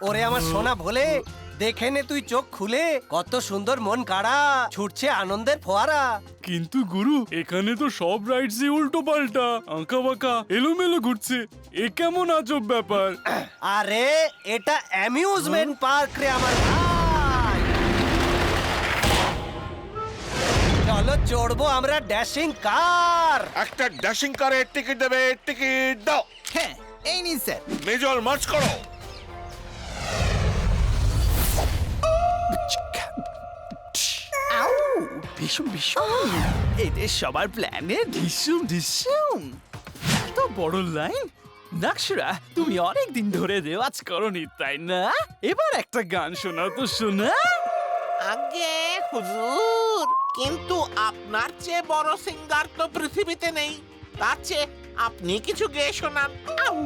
ওরে আমার সোনা ভোলে, দেখে নে তুই চোখ খুলে, কত সুন্দর মন কাড়া ছুটছে আনন্দের ফোয়ারা। কিন্তু গুরু, এখানে তো সব রাইডসই উল্টো পাল্টা, আঁকা বাঁকা এলোমেলো ঘুরছে। এ কেমন আজব ব্যাপার? আরে এটা অ্যামিউজমেন্ট পার্ক রে আমার ভাই। চলো চড়বো আমরা ড্যাশিং কার। একটা ড্যাশিং কারের টিকিট দেবে, টিকিট দাও। হ্যাঁ, এই নিন স্যার। মেজর মার্চ করো। আউ, ভীষণ ভীষণ। এদের সবার প্ল্যানে ঢিসুম ঢিসুম। এত বড় লাইন। নাকসুরা, তুমি অনেক দিন ধরে রেওয়াজ করনি তাই না? এবার একটা গান শোনাও তো শোনা। আগে হুজুর, কিন্তু আপনার চেয়ে বড় সিঙ্গার তো পৃথিবীতে নেই। তার চেয়ে আপনি কিছু গেয়ে শোনান। আউ,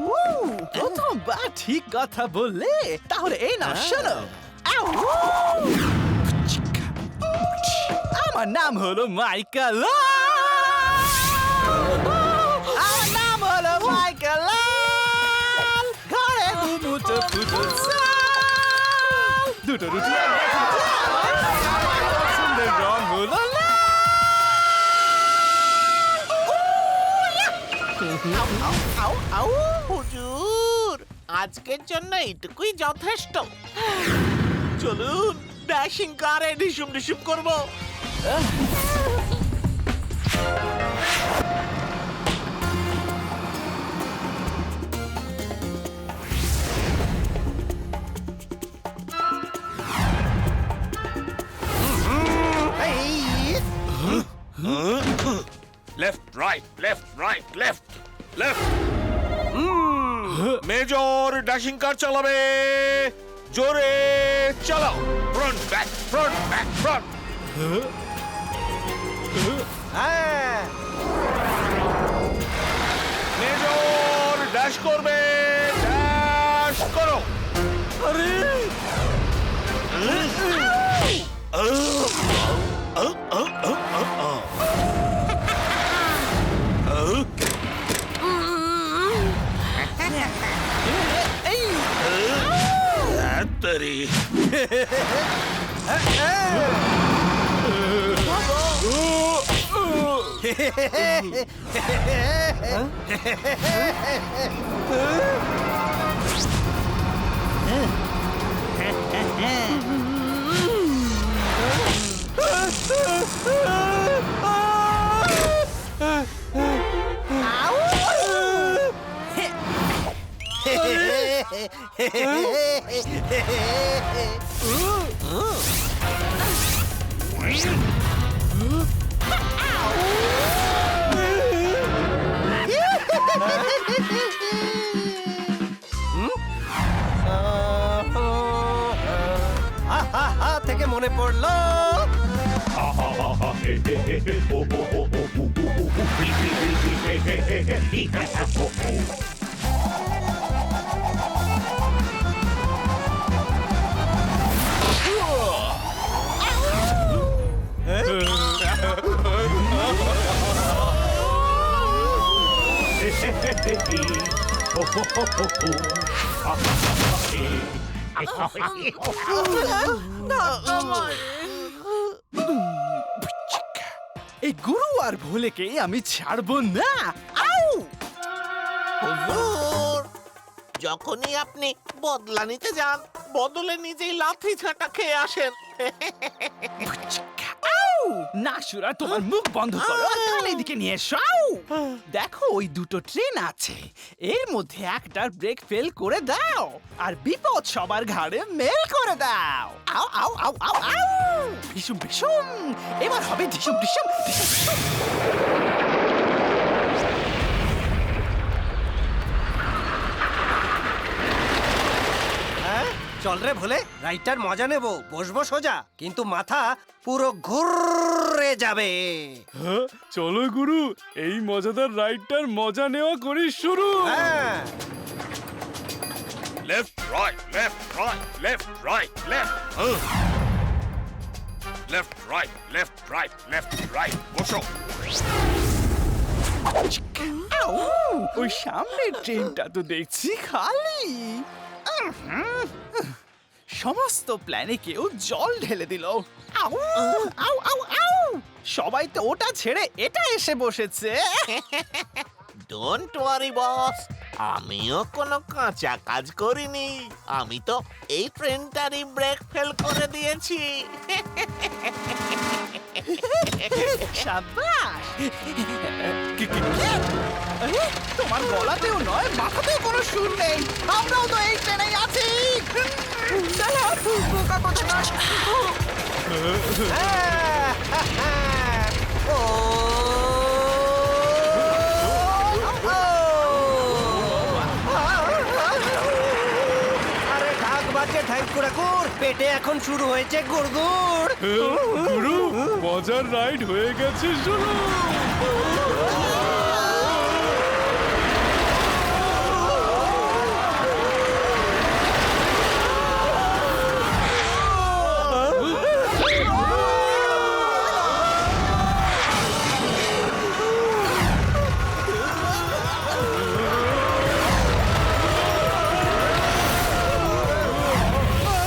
প্রথমবার ঠিক কথা বললে। তাহলে এই না শোনো। আউ, আমার নাম হলো মাইকেল। আমার নাম হলো মাইকেল। ঘরে দুটো ফুটো দুটো রুটি সুন্দর রং হলো আউ আউ হুজুর, আজকের জন্য এইটুকুই যথেষ্ট। চলুন ড্যাশিং কারে ঢিসুম ঢিসুম করবো। Left right, left right, left left. Major dashing car চালাবে, জোরে চালাও। Front back, front back, front. হ্যাঁ, মেজর ড্যাশ করবে, ড্যাশ করো। আরে তাড়াতাড়ি। থেকে মনে পড়লো এই গুরু আর ভোলেকে আমি ছাড়বো না। আউ হুজুর, যখনই আপনি বদলা নিতে যান, বদলে নিজেই লাথি ঝাঁটা খেয়ে আসেন। না সুরা, তোমার মুখ বন্ধ করো আর কান এদিকে নিয়ে এসো। আউ! দেখো ওই দুটো ট্রেন আছে, এর মধ্যে একটার ব্রেক ফেল করে দাও আর বিপদ সবার ঘাড়ে মেল করে দাও। আউ আউ আউ আউ আউ! ভীষণ ভীষণ, এবার হবে ভীষণ ভীষণ ভীষণ ভীষণ। চল রে ভোলে, রাইডটার মজা নেব, বসবো সোজা কিন্তু মাথা পুরো ঘুরে যাবে। হ্যাঁ, চলো গুরু, এই মজাদার রাইডটার মজা নেওয়া করি শুরু। হ্যাঁ, left right, left right, left right, left. Left right, left right, left right, বসো। আউ! ওই সামনের ট্রেনটা তো দেখছি খালি। সমস্ত প্ল্যানে কেউ জল ঢেলে দিল। আউ আউ আউ আউ সবাই তো ওটা ছেড়ে এটা এসে বসেছে। ডোন্ট ওয়ারি বস, আমিও কোনো কাঁচা কাজ করিনি। আমি তো এই ট্রেনটারই ব্রেক ফেল করে দিয়েছি। সাবাস! আরে, তোমার গলাতেও নয় মাথাতেও কোনো সুর নেই। আমরাও তো এই ট্রেনেই আছি। চলো, বোকা কোথাকার। ও আরে ঢাক বাজে ঠাকুর, পেটে এখন শুরু হয়েছে গুড়গুড়। গুরু মজার রাইড হয়ে গেছে শুরু।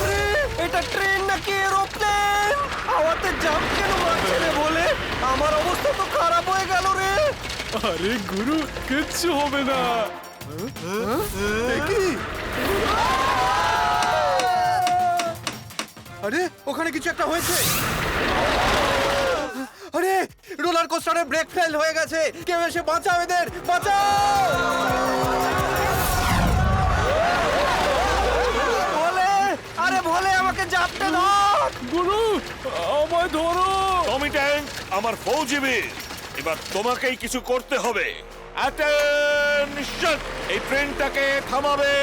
আরে এটা ট্রেন নাকি এরোপ্লেন? আমাদের জাম কেন মারছে রে বলে? আমার অবস্থা তো খারাপ হয়ে গেল রে। আরে গুরু কিচ্ছু হবে না। আরে ওখানে কিছু একটা হয়েছে। আরে রোলার কোস্টারের ব্রেক ফেল হয়ে গেছে। কেউ এসে বাঁচাও, এদের বাঁচাও। ভোলে, আরে ভোলে আমাকে জাপটে ধর। গুরু আমায় ধরো। টমি ট্যাঙ্ক আমার ফৌজি বীর, এবার তোমাকেই কিছু করতে হবে। অ্যাটেনশন! এই ট্রেনটাকে থামাবে।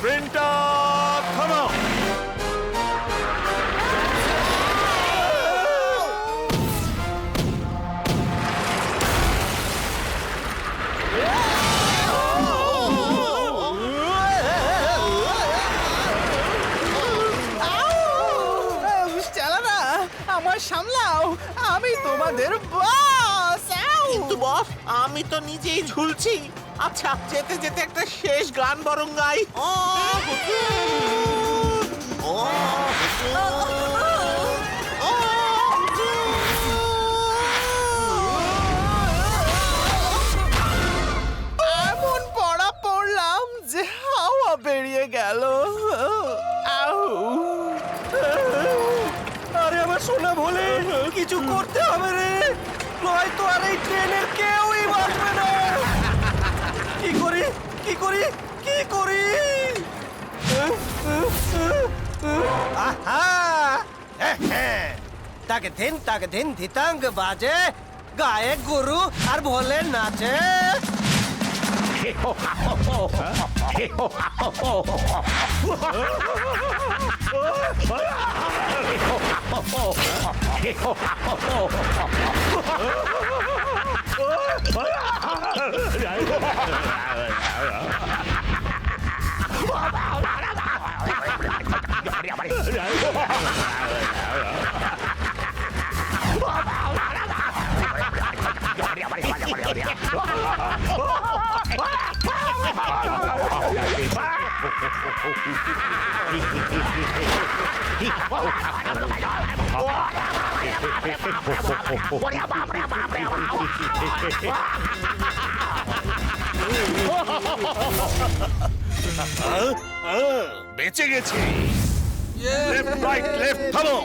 ট্রেনটা থামাও। চালানা, আমার সামলাও, আমি তোমাদের বস। কিন্তু বস, আমি তো নিজেই ঝুলছি। আচ্ছা, যেতে যেতে একটা শেষ গান বরং গাই। ও হুজুর, ও হুজুর, ও এমন পড়া পড়লাম যে হাওয়া বেরিয়ে গেল। আউ আরে আমার সোনা ভোলে, কিছু করতে হবে রে, নয়তো আর এই ট্রেনের কেউই বাঁচবে না। কি করি কি করি কি করি? আহা, তাকে দিন ধিতাঙ্গ বাজে, গায়ে গুরু আর ভোলে নাচে। বেঁচে গেছি। লেফট রাইট লেফট থামো।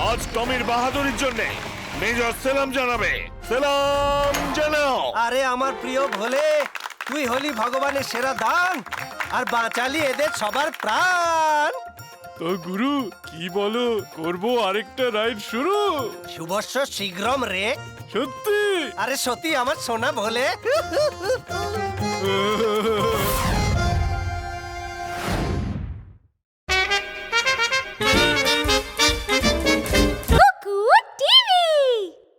আজ টমির বাহাদুরির জন্য মেজর সেলাম জানাবে। সেলাম জানাও। আরে আমার প্রিয় ভোলে, তুই হলি ভগবানের সেরা দান আর বাঁচালি এদের সবার প্রাণ। তো গুরু কি বলো, করবো আরেকটা রাইড শুরু? শুভস্য শীঘ্রম রে। সত্যি? আরে সত্যি আমার সোনা ভোলে।